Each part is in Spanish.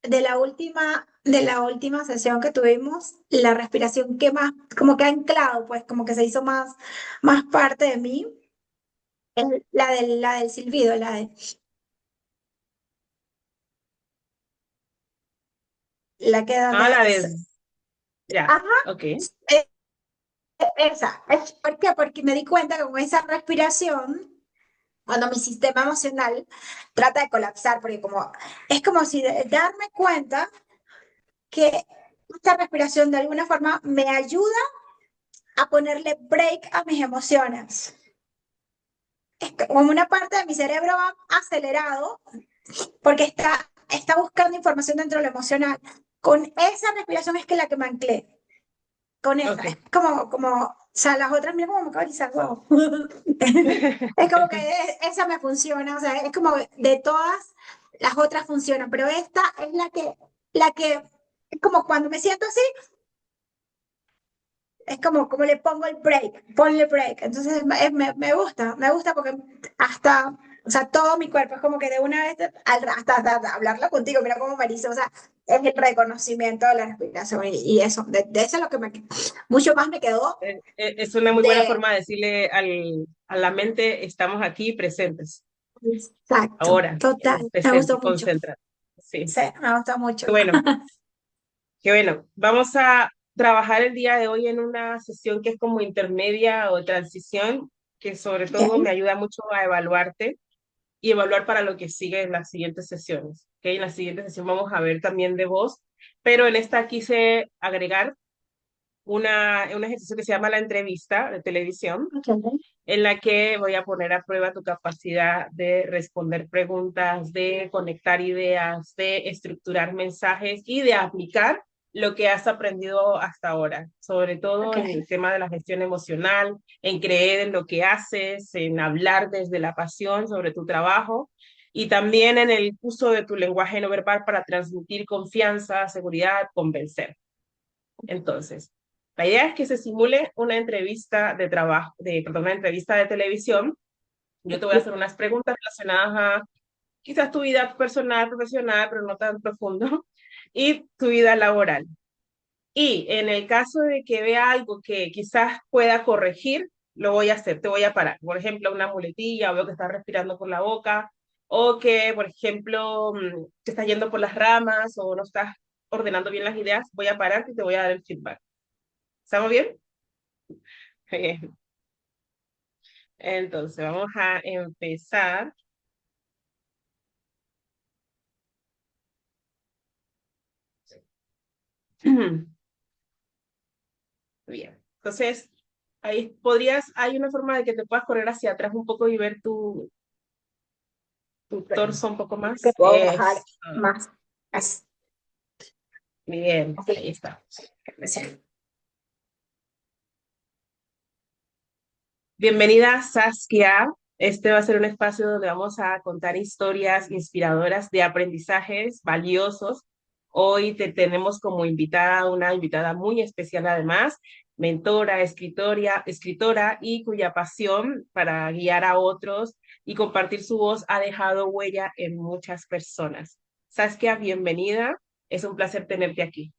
de la última sesión que tuvimos, la respiración que más, como que ha anclado, pues como que se hizo más parte de mí, es la del silbido, la que Ah, donde, la de... Ya, ajá, ok. eh, esa. ¿Por qué? Porque me di cuenta que con esa respiración, cuando mi sistema emocional trata de colapsar, porque como, es como si darme cuenta que esta respiración de alguna forma me ayuda a ponerle break a mis emociones. Es como una parte de mi cerebro va acelerado porque está buscando información dentro de lo emocional. Con esa respiración es que la que me anclé. Con esa. Es Ok. o sea, las otras, mira cómo me acabo de erizar, wow. Es como que esa me funciona, o sea, es como de todas las otras funcionan, pero esta es es como cuando me siento así, es como le pongo el break, ponle break. Entonces me gusta porque hasta, o sea, todo mi cuerpo es como que de una vez, hasta hablarlo contigo, mira cómo me erizo, o sea, es el reconocimiento de la respiración y eso, de eso es lo que mucho más me quedó Es una muy buena de, forma de decirle a la mente, estamos aquí presentes, exacto, ahora, total, me presente, gustó mucho, concentrado. Sí, sí, me gustó qué mucho. bueno, qué bueno. Vamos a trabajar el día de hoy en una sesión que es como intermedia o de transición, que sobre todo me Ok, ayuda mucho a evaluarte y evaluar para lo que sigue en las siguientes sesiones. ¿Okay? En la siguiente sesión vamos a ver también de voz, pero en esta quise agregar un ejercicio que se llama la entrevista de televisión, ok. en la que voy a poner a prueba tu capacidad de responder preguntas, de conectar ideas, de estructurar mensajes y de aplicar lo que has aprendido hasta ahora, sobre todo Ok. en el tema de la gestión emocional, en creer en lo que haces, en hablar desde la pasión sobre tu trabajo y también en el uso de tu lenguaje no verbal para transmitir confianza, seguridad, convencer. Entonces, la idea es que se simule una entrevista de trabajo, perdón, una entrevista de televisión. Yo te voy a hacer unas preguntas relacionadas a quizás tu vida personal, profesional, pero no tan profundo, y tu vida laboral. Y en el caso de que vea algo que quizás pueda corregir, lo voy a hacer, te voy a parar. Por ejemplo, una muletilla, o veo que estás respirando por la boca, o que, por ejemplo, te estás yendo por las ramas o no estás ordenando bien las ideas, voy a parar y te voy a dar el feedback. ¿Estamos bien? Bien. Entonces, vamos a empezar. Bien. Entonces, ahí hay una forma de que te puedas correr hacia atrás un poco y ver tu torso un poco Que más. puedo bajar Es más. Así, bien, así. ahí está. Sí. Bienvenida, Saskia. Este va a ser un espacio donde vamos a contar historias inspiradoras de aprendizajes valiosos. Hoy te tenemos como invitada una invitada muy especial además, mentora, escritora y cuya pasión para guiar a otros y compartir su voz ha dejado huella en muchas personas. Saskia, bienvenida. Es un placer tenerte aquí.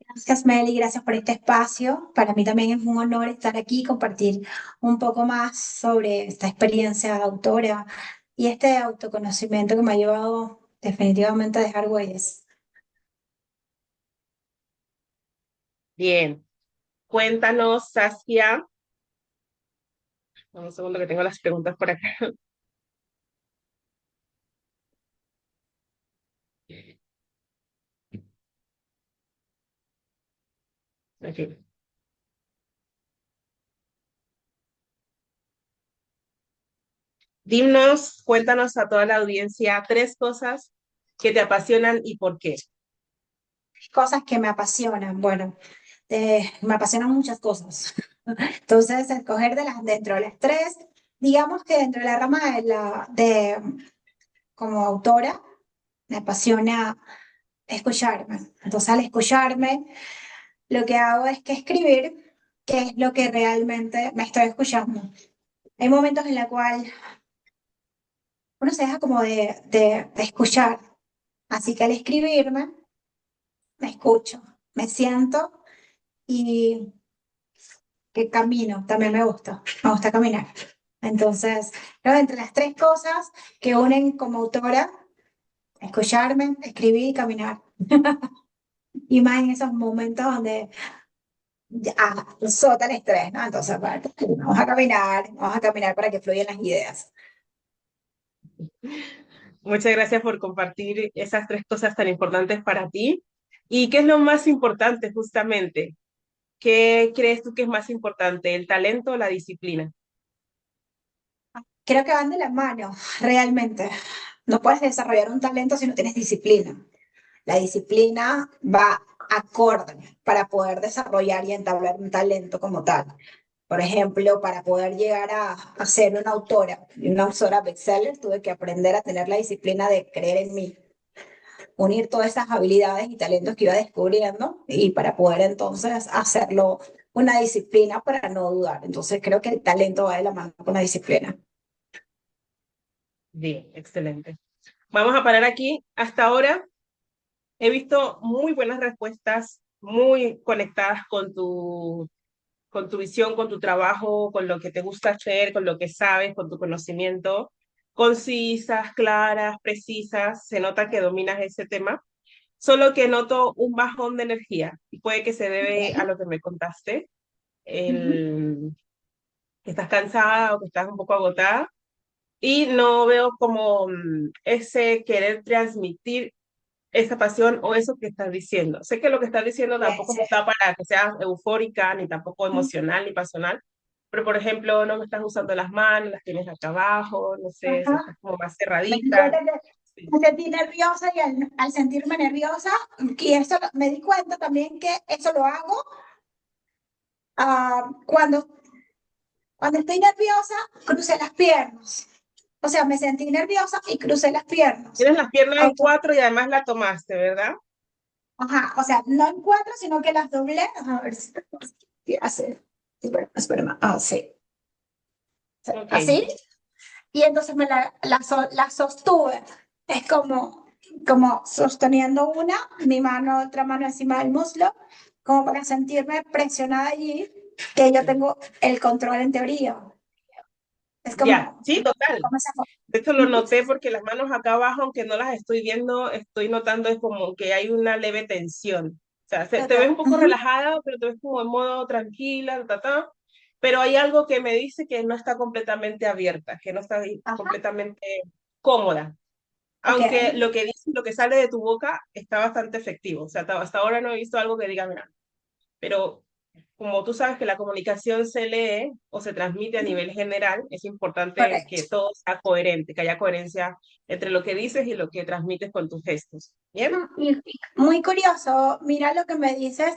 Gracias, Meli, gracias por este espacio. Para mí también es un honor estar aquí y compartir un poco más sobre esta experiencia de autora y este autoconocimiento que me ha llevado definitivamente a dejar huellas. Bien, cuéntanos, Saskia. Un segundo que tengo las preguntas por acá. Ok. Dinos, cuéntanos a toda la audiencia tres cosas que te apasionan y por qué. Cosas que me apasionan. Bueno, me apasionan muchas cosas. Entonces, escoger dentro de las tres, digamos que dentro de la rama como autora, me apasiona escucharme. Entonces, al escucharme, lo que hago es que escribir qué es lo que realmente me estoy escuchando. Hay momentos en la cual uno se deja como de escuchar. Así que al escribirme, me escucho, me siento y que camino, también me gusta caminar. Entonces, creo que entre las tres cosas que unen como autora, escucharme, escribir y caminar. Y más en esos momentos donde ya sota el estrés, ¿no? Entonces, bueno, vamos a caminar para que fluyan las ideas. Muchas gracias por compartir esas tres cosas tan importantes para ti. ¿Y qué es lo más importante justamente? ¿Qué crees tú que es más importante, el talento o la disciplina? Creo que van de la mano, realmente. No puedes desarrollar un talento si no tienes disciplina. La disciplina va acorde para poder desarrollar y entablar un talento como tal. Por ejemplo, para poder llegar a ser una autora bestseller, tuve que aprender a tener la disciplina de creer en mí, unir todas esas habilidades y talentos que iba descubriendo y para poder entonces hacerlo una disciplina para no dudar. Entonces creo que el talento va de la mano con la disciplina. Bien, excelente. Vamos a parar aquí. Hasta ahora he visto muy buenas respuestas, muy conectadas con tu visión, con tu trabajo, con lo que te gusta hacer, con lo que sabes, con tu conocimiento, concisas, claras, precisas. Se nota que dominas ese tema. Solo que noto un bajón de energía y puede que se debe a Okay. lo que me contaste, Ujú. el que estás cansada o que estás un poco agotada y no veo como ese querer transmitir esa pasión o eso que estás diciendo. Sé que lo que estás diciendo tampoco Yes. está para que seas eufórica, ni tampoco emocional, ni pasional, pero por ejemplo, no me estás usando las manos, las tienes acá abajo, no sé, si estás Ajá. como más Me di cerradita. cuenta que Sí. me sentí nerviosa y al sentirme nerviosa, y me di cuenta también que eso lo hago cuando estoy nerviosa, crucé las piernas. O sea, me sentí nerviosa y crucé las piernas. Tienes las piernas en Auto- cuatro y además la tomaste, ¿verdad? Ajá, o sea, no en cuatro, sino que las doblé. A ver si ¿qué hace? Espera, sí. Ok, Así. Y entonces la sostuve. Es como sosteniendo mi mano, otra mano encima del muslo, como para sentirme presionada allí, que yo tengo el control en teoría. Es ya, como, sí, total. como esa forma. De hecho, lo Ujú. noté porque las manos acá abajo, aunque no las estoy viendo, estoy notando es como que hay una leve tensión. O sea, te ves Total. un poco Ujú. relajada, pero te ves como en modo tranquila, pero hay algo que me dice que no está completamente abierta, que no está Ajá. completamente cómoda. Ok. Aunque lo que dice, lo que sale de tu boca está bastante efectivo. O sea, hasta ahora no he visto algo que diga, mira, pero como tú sabes que la comunicación se lee o se transmite a nivel general, es importante Correcto. que todo sea coherente, que haya coherencia entre lo que dices y lo que transmites con tus gestos. ¿Bien? Y muy curioso, mira lo que me dices.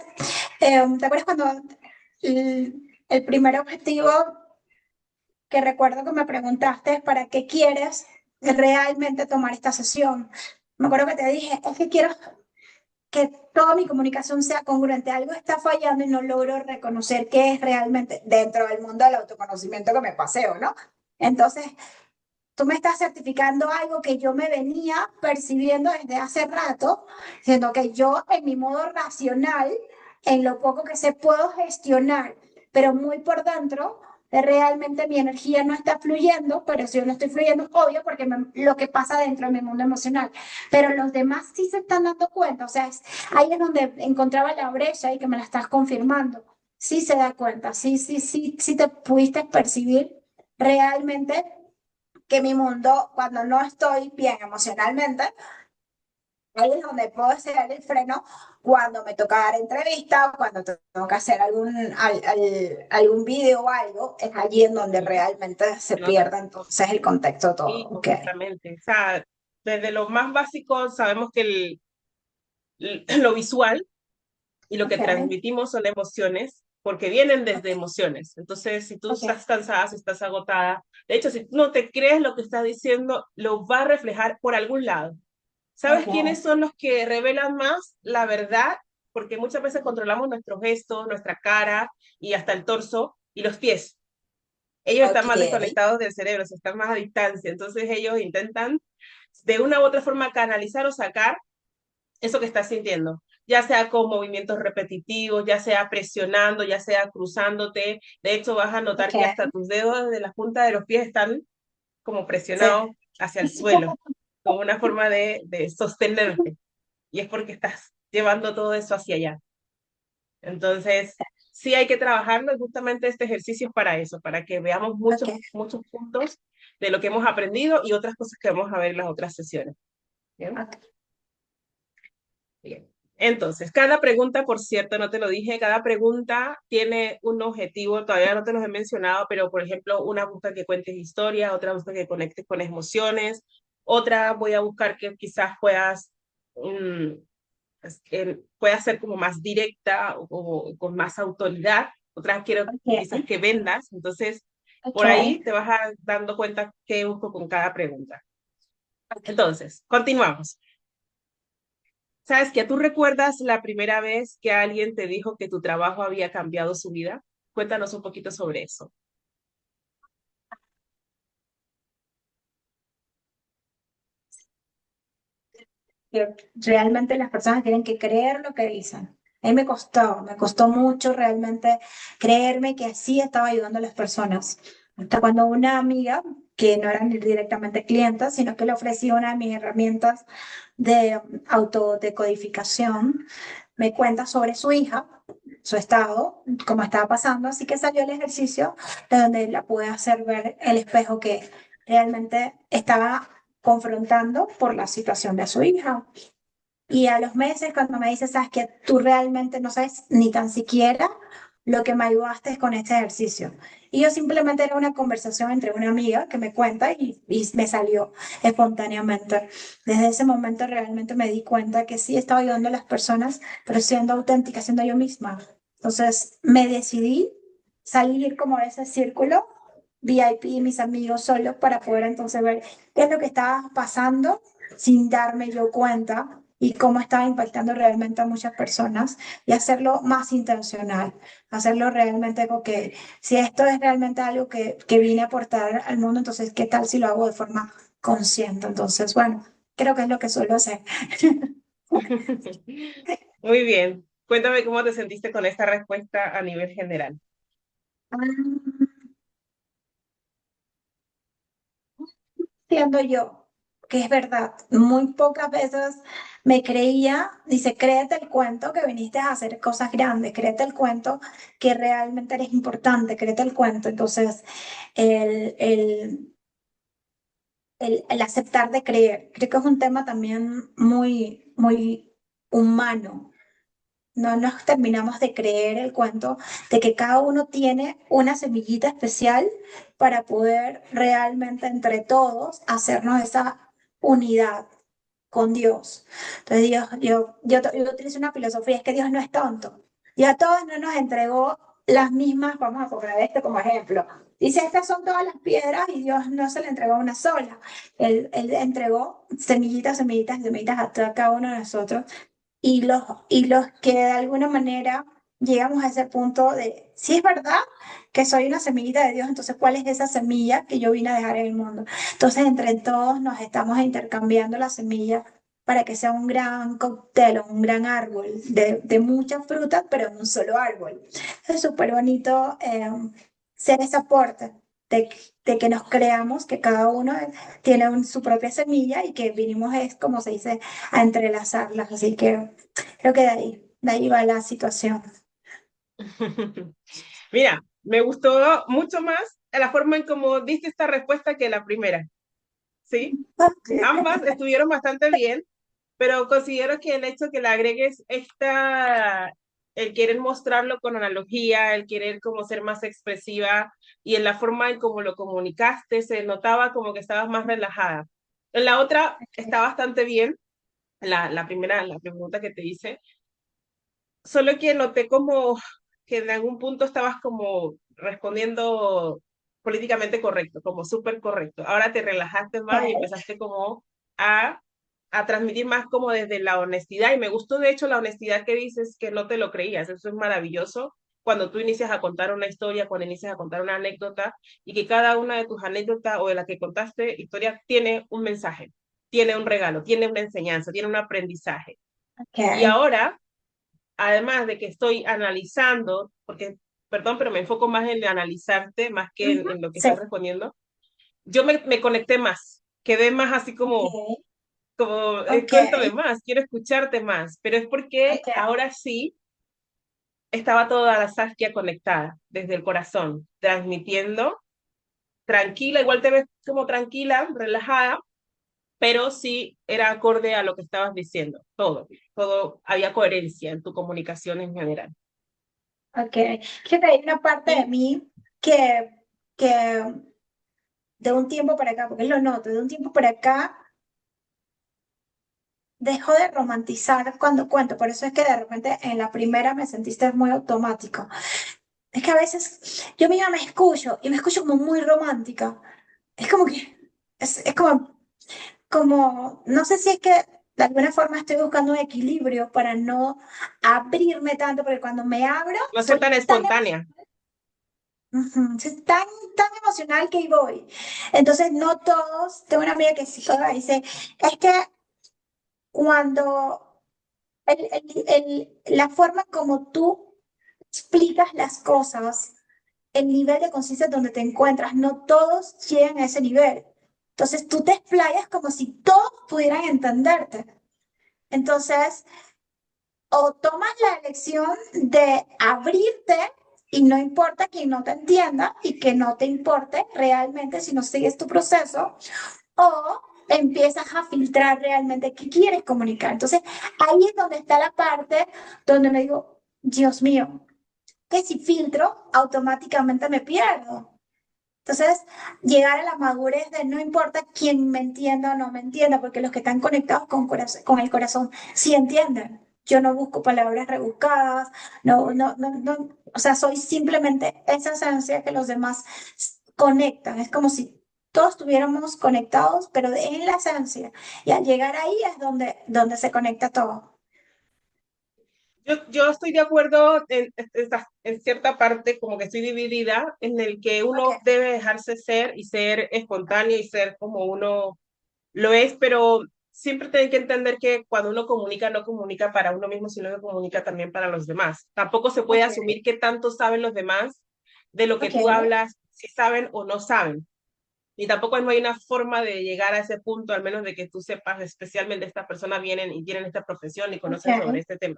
¿Te acuerdas cuando el primer objetivo que recuerdo que me preguntaste es para qué quieres realmente tomar esta sesión? Me acuerdo que te dije, es que quiero que toda mi comunicación sea congruente. Algo está fallando y no logro reconocer qué es realmente dentro del mundo del autoconocimiento que me paseo, ¿no? Entonces, tú me estás certificando algo que yo me venía percibiendo desde hace rato, siendo que yo en mi modo racional, en lo poco que sé, puedo gestionar, pero muy por dentro, realmente mi energía no está fluyendo, pero si yo no estoy fluyendo, obvio, porque lo que pasa dentro de mi mundo emocional, pero los demás sí se están dando cuenta, o sea, ahí es donde encontraba la brecha y que me la estás confirmando. Sí se da cuenta, sí te pudiste percibir realmente que mi mundo, cuando no estoy bien emocionalmente, ahí es donde puedo hacer el freno cuando me toca dar entrevista o cuando tengo que hacer algún video o algo, es allí en donde Sí, realmente se se nota. pierde entonces el contexto de todo. Sí, Ok, completamente. O sea, desde lo más básico sabemos que lo visual y lo que ok, transmitimos son emociones, porque vienen ok, desde emociones. Entonces, si tú ok, estás cansada, si estás agotada, de hecho, si tú no te crees lo que estás diciendo, lo va a reflejar por algún lado. ¿Sabes ok. quiénes son los que revelan más la verdad? Porque muchas veces controlamos nuestros gestos, nuestra cara y hasta el torso y los pies. ellos están Ok, más desconectados del cerebro, se están más a distancia, entonces ellos intentan de una u otra forma canalizar o sacar eso que estás sintiendo, ya sea con movimientos repetitivos, ya sea presionando, ya sea cruzándote. De hecho, vas a ok, notar que hasta tus dedos de la punta de los pies están como sí. presionados hacia el suelo, como una forma de sostenerte. Y es porque estás llevando todo eso hacia allá. Entonces, sí hay que trabajarlo y justamente este ejercicio es para eso, para que veamos Ok, muchos puntos de lo que hemos aprendido y otras cosas que vamos a ver en las otras sesiones. ¿Bien? ok, Bien. Entonces, cada pregunta, por cierto, no te lo dije, cada pregunta tiene un objetivo, todavía no te los he mencionado, pero por ejemplo, una busca que cuentes historia, otra busca que conectes con emociones, otra voy a buscar que quizás puedas, pueda ser como más directa o con más autoridad, otra quiero quizás ok, que vendas, entonces ok, por ahí te vas dando cuenta qué busco con cada pregunta. Entonces, continuamos. ¿Sabes que tú recuerdas la primera vez que alguien te dijo que tu trabajo había cambiado su vida? Cuéntanos un poquito sobre eso. que realmente las personas tienen que creer lo que dicen. A mí me costó mucho realmente creerme que así estaba ayudando a las personas. Hasta cuando una amiga, que no era ni directamente clienta, sino que le ofrecía una de mis herramientas de autodecodificación, me cuenta sobre su hija, su estado, cómo estaba pasando, así que salió el ejercicio de donde la pude hacer ver el espejo que realmente estaba confrontando por la situación de su hija. Y a los meses, cuando me dice, sabes que tú realmente no sabes ni tan siquiera lo que me ayudaste con este ejercicio. Y yo simplemente era una conversación entre una amiga que me cuenta y me salió espontáneamente. Desde ese momento realmente me di cuenta que sí estaba ayudando a las personas, pero siendo auténtica, siendo yo misma. Entonces me decidí salir como de ese círculo VIP, mis amigos solos, para poder entonces ver qué es lo que estaba pasando sin darme yo cuenta y cómo estaba impactando realmente a muchas personas y hacerlo más intencional, hacerlo realmente porque si esto es realmente algo que vine a aportar al mundo, entonces, ¿qué tal si lo hago de forma consciente? Entonces, bueno, creo que es lo que suelo hacer. Muy bien. Cuéntame cómo te sentiste con esta respuesta a nivel general. Siendo yo, que es verdad, muy pocas veces me creía, dice, créete el cuento que viniste a hacer cosas grandes, créete el cuento que realmente eres importante, créete el cuento. Entonces, el, el, el aceptar de creer, creo que es un tema también muy humano. No nos terminamos de creer el cuento de que cada uno tiene una semillita especial para poder realmente entre todos hacernos esa unidad con Dios. Entonces yo utilizo una filosofía, es que Dios no es tonto. Y a todos no nos entregó las mismas, vamos a poner esto como ejemplo. Dice, estas son todas las piedras y Dios no se le entregó una sola. Él entregó semillitas, semillitas, semillitas a cada uno de nosotros y los que de alguna manera llegamos a ese punto de, si es verdad que soy una semillita de Dios, entonces ¿cuál es esa semilla que yo vine a dejar en el mundo? Entonces entre todos nos estamos intercambiando la semilla para que sea un gran cóctel, un gran árbol de muchas frutas, pero en un solo árbol. Es súper bonito ser ese aporte. De, de que nos creamos que cada uno tiene su propia semilla y que vinimos es como se dice a entrelazarlas. Así que creo que de ahí va la situación. Mira, me gustó mucho más la forma en cómo diste esta respuesta que la primera, ¿sí? Ambas estuvieron bastante bien, pero considero que el hecho que le agregues el querer mostrarlo con analogía, el querer como ser más expresiva y en la forma en cómo lo comunicaste, se notaba como que estabas más relajada. En la otra está bastante bien, la primera, la pregunta que te hice, solo que noté como que en algún punto estabas como respondiendo políticamente correcto, como súper correcto. Ahora te relajaste más y Ok, empezaste como a, a transmitir más como desde la honestidad. Y me gustó de hecho la honestidad que dices que no te lo creías. Eso es maravilloso cuando tú inicias a contar una historia, cuando inicias a contar una anécdota, y que cada una de tus anécdotas o de la que contaste historia tiene un mensaje, tiene un regalo, tiene una enseñanza, tiene un aprendizaje. Y ok. ahora, además de que estoy analizando, porque, perdón, pero me enfoco más en analizarte más que Ujú, en lo que sí, estás respondiendo, yo me conecté más, quedé más así como, ok, ok, cuéntame más, quiero escucharte más, pero es porque ok, ahora sí estaba toda la Saskia conectada desde el corazón, transmitiendo tranquila, igual te ves como tranquila, relajada, pero sí era acorde a lo que estabas diciendo, todo, había coherencia en tu comunicación en general. ok. Fíjate, hay una parte de Y mí que de un tiempo para acá, porque lo noto, de un tiempo para acá dejo de romantizar cuando cuento, por eso es que de repente en la primera me sentiste muy automático. Es que a veces yo misma me escucho y me escucho como muy romántica. Es como que, es como, no sé si es que de alguna forma estoy buscando un equilibrio para no abrirme tanto, porque cuando me abro no ser tan espontánea. soy tan emocional que ahí voy. Entonces, no todos, tengo una amiga que psicóloga dice, es que cuando la forma como tú explicas las cosas, el nivel de conciencia donde te encuentras, no todos llegan a ese nivel. Entonces, tú te explayas como si todos pudieran entenderte. Entonces, o tomas la elección de abrirte y no importa que no te entienda y que no te importe realmente si no sigues tu proceso, o empiezas a filtrar realmente qué quieres comunicar. Entonces, ahí es donde está la parte donde me digo, Dios mío, que si filtro, automáticamente me pierdo. Entonces, llegar a la madurez de no importa quién me entienda o no me entienda, porque los que están conectados con el corazón sí entienden. Yo no busco palabras rebuscadas, no, o sea, soy simplemente esa esencia que los demás conectan. Es como si todos estuviéramos conectados, pero en la esencia. Y al llegar ahí es donde se conecta todo. Yo estoy de acuerdo en cierta parte, como que estoy dividida, en el que Ok, uno debe dejarse ser y ser espontáneo y ser como uno lo es, pero siempre tiene que entender que cuando uno comunica, no comunica para uno mismo, sino que comunica también para los demás. Tampoco se puede ok, asumir qué tanto saben los demás de lo que ok, tú hablas, si saben o no saben. Y tampoco no hay una forma de llegar a ese punto, al menos de que tú sepas, especialmente estas personas vienen y tienen esta profesión y conocen sobre ok, este tema.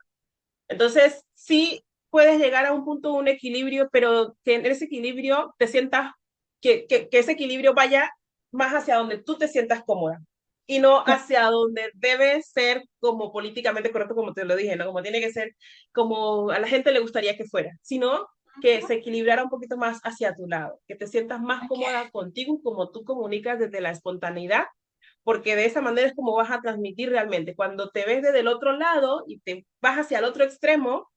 Entonces, sí puedes llegar a un punto, un equilibrio, pero que en ese equilibrio te sientas, que ese equilibrio vaya más hacia donde tú te sientas cómoda y no hacia donde debe ser como políticamente correcto, como te lo dije, ¿no? Como tiene que ser como a la gente le gustaría que fuera, sino que se equilibrara un poquito más hacia tu lado, que te sientas más ok, cómoda contigo, como tú comunicas desde la espontaneidad, porque de esa manera es como vas a transmitir realmente. Cuando te ves desde el otro lado y te vas hacia el otro extremo,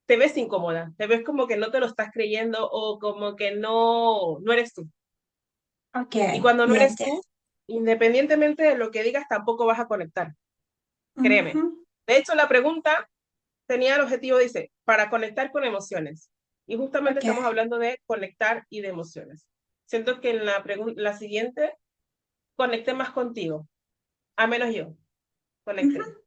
te ves incómoda, te ves como que no te lo estás creyendo o como que no eres tú. ok, Y cuando no eres bien. tú, independientemente de lo que digas, tampoco vas a conectar, créeme. Ujú, De hecho, la pregunta tenía el objetivo, dice, para conectar con emociones. Y justamente ok. estamos hablando de conectar y de emociones. Siento que en la siguiente conecté más contigo, a menos yo, conecté. Ujú,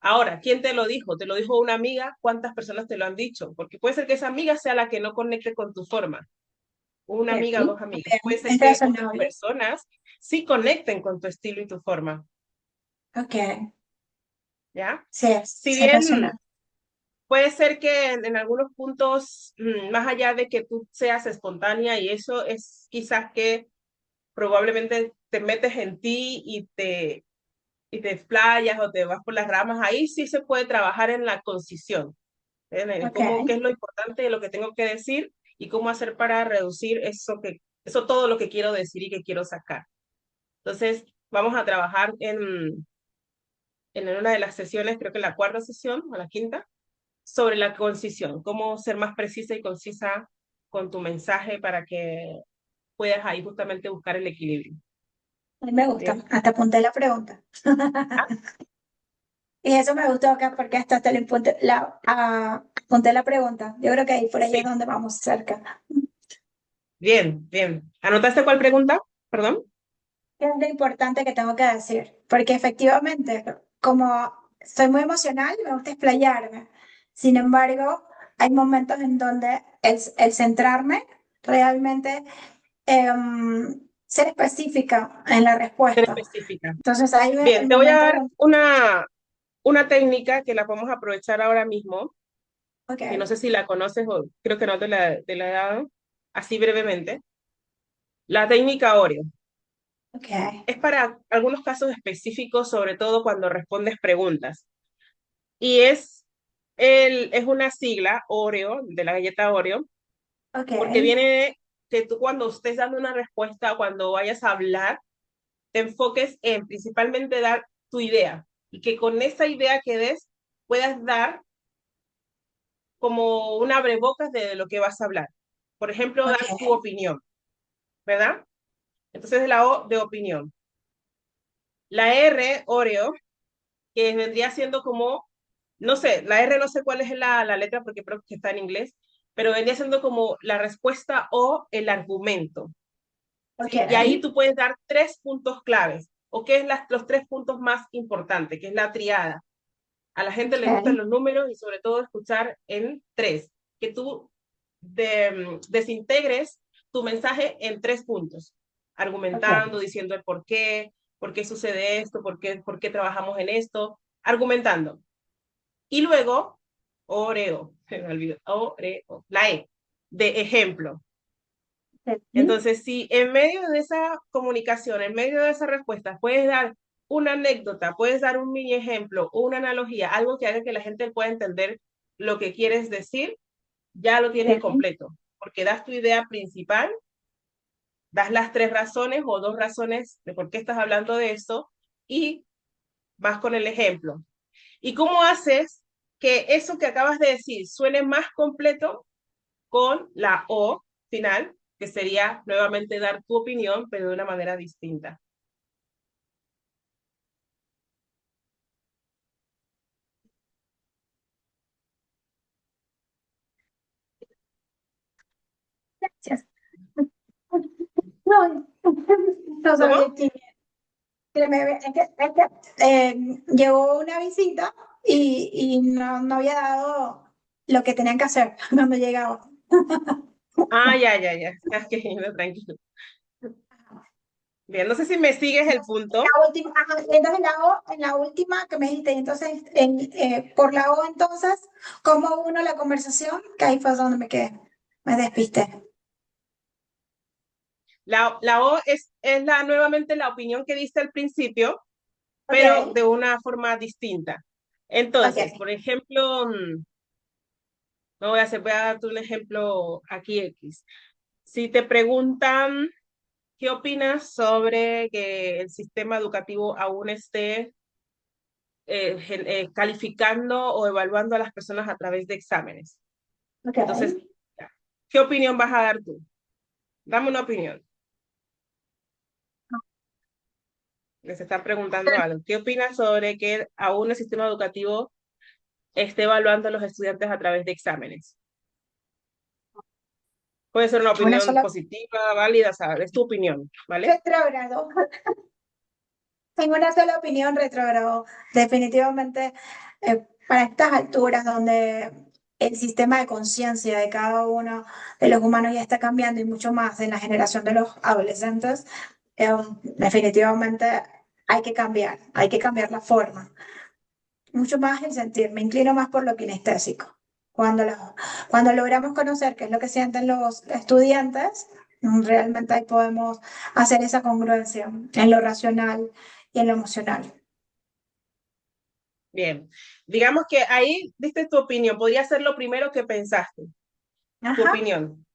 Ahora, ¿quién te lo dijo? ¿Te lo dijo una amiga? ¿Cuántas personas te lo han dicho? Porque puede ser que esa amiga sea la que no conecte con tu forma. Una ok, amiga o dos amigas. Puede bien, ser es que otras razonable. personas sí conecten con tu estilo y tu forma, Ok, ¿ya? sí, Si es bien razonable. puede ser que en algunos puntos, más allá de que tú seas espontánea y eso es quizás que probablemente te metes en ti y te explayas o te vas por las ramas, ahí sí se puede trabajar en la concisión, en el Ok, cómo, qué es lo importante de lo que tengo que decir y cómo hacer para reducir eso todo lo que quiero decir y que quiero sacar. Entonces, vamos a trabajar en una de las sesiones, creo que la cuarta sesión o la quinta, sobre la concisión, cómo ser más precisa y concisa con tu mensaje para que puedas ahí justamente buscar el equilibrio. a mí me gusta. Bien. Hasta apunté la pregunta. Y eso me gustó acá porque hasta te le apunté la pregunta. Yo creo que ahí por ahí es Sí, donde vamos cerca. bien, bien. ¿Anotaste cuál pregunta? Perdón. ¿Qué es lo importante que tengo que decir? Porque efectivamente, como soy muy emocional, me gusta explayarme. Sin embargo, hay momentos en donde el centrarme realmente, ser específica en la Ser respuesta. específica. Entonces ahí ve Bien, el te voy a momento dar donde, una técnica que la podemos aprovechar ahora mismo, ok, que no sé si la conoces o creo que no te la he dado, así brevemente. La técnica Oreo. ok, Es para algunos casos específicos, sobre todo cuando respondes preguntas. Y es una sigla, Oreo, de la galleta Oreo, ok, porque viene que tú cuando estés dando una respuesta, cuando vayas a hablar, te enfoques en principalmente dar tu idea y que con esa idea que des puedas dar como un abrebocas de lo que vas a hablar. Por ejemplo, dar tu ok, opinión, ¿verdad? Entonces es la O de opinión. La R, Oreo, que vendría siendo como, no sé, la R no sé cuál es la letra porque creo que está en inglés, pero vendría siendo como la respuesta o el argumento, ok, ¿sí? Y ahí tú puedes dar 3 puntos claves, o qué es los 3 puntos más importantes, que es la triada. A la gente le gustan ok, los números y sobre todo escuchar en tres, que tú desintegres tu mensaje en 3 puntos, ok, argumentando, diciendo el por qué sucede esto, por qué trabajamos en esto, argumentando. Y luego, Oreo, se me olvidó, Oreo, la E, de ejemplo. ok, Entonces, si en medio de esa comunicación, en medio de esa respuesta, puedes dar una anécdota, puedes dar un mini ejemplo o una analogía, algo que haga que la gente pueda entender lo que quieres decir, ya lo tienes ok, completo, porque das tu idea principal, das las 3 razones o 2 razones de por qué estás hablando de eso y vas con el ejemplo. ¿Y cómo haces que eso que acabas de decir suene más completo? Con la O final, que sería nuevamente dar tu opinión, pero de una manera distinta. gracias. No, no ¿Cómo? sabía llegó una visita y no había dado lo que tenían que hacer cuando llegaba. Ah, ya, ya, ya. Ah, qué lindo, tranquilo. Bien, no sé si me sigues el punto. La última, ajá, entonces en la última que me dijiste, entonces por la O entonces, ¿cómo uno la conversación? Que ahí fue donde me quedé, me despisté. La O es nuevamente la opinión que diste al principio, Ok, pero de una forma distinta. Entonces, ok. por ejemplo, no voy a darte un ejemplo aquí X. Si te preguntan, ¿qué opinas sobre que el sistema educativo aún esté calificando o evaluando a las personas a través de exámenes? Ok. Entonces, ¿qué opinión vas a dar tú? Dame una opinión. Les están preguntando algo. ¿Qué opinas sobre que aún el sistema educativo esté evaluando a los estudiantes a través de exámenes? Puede ser una Una opinión sola positiva, válida, ¿sabes? Es tu opinión, ¿vale? retrógrado. Tengo una sola opinión retrógrado. Definitivamente, para estas alturas donde el sistema de conciencia de cada uno de los humanos ya está cambiando y mucho más en la generación de los adolescentes, definitivamente hay que cambiar la forma. Mucho más el sentir, me inclino más por lo kinestésico. Cuando logramos conocer qué es lo que sienten los estudiantes, realmente ahí podemos hacer esa congruencia en lo racional y en lo emocional. Bien. Digamos que ahí diste tu opinión. Podría ser lo primero que pensaste, tu Ajá, opinión,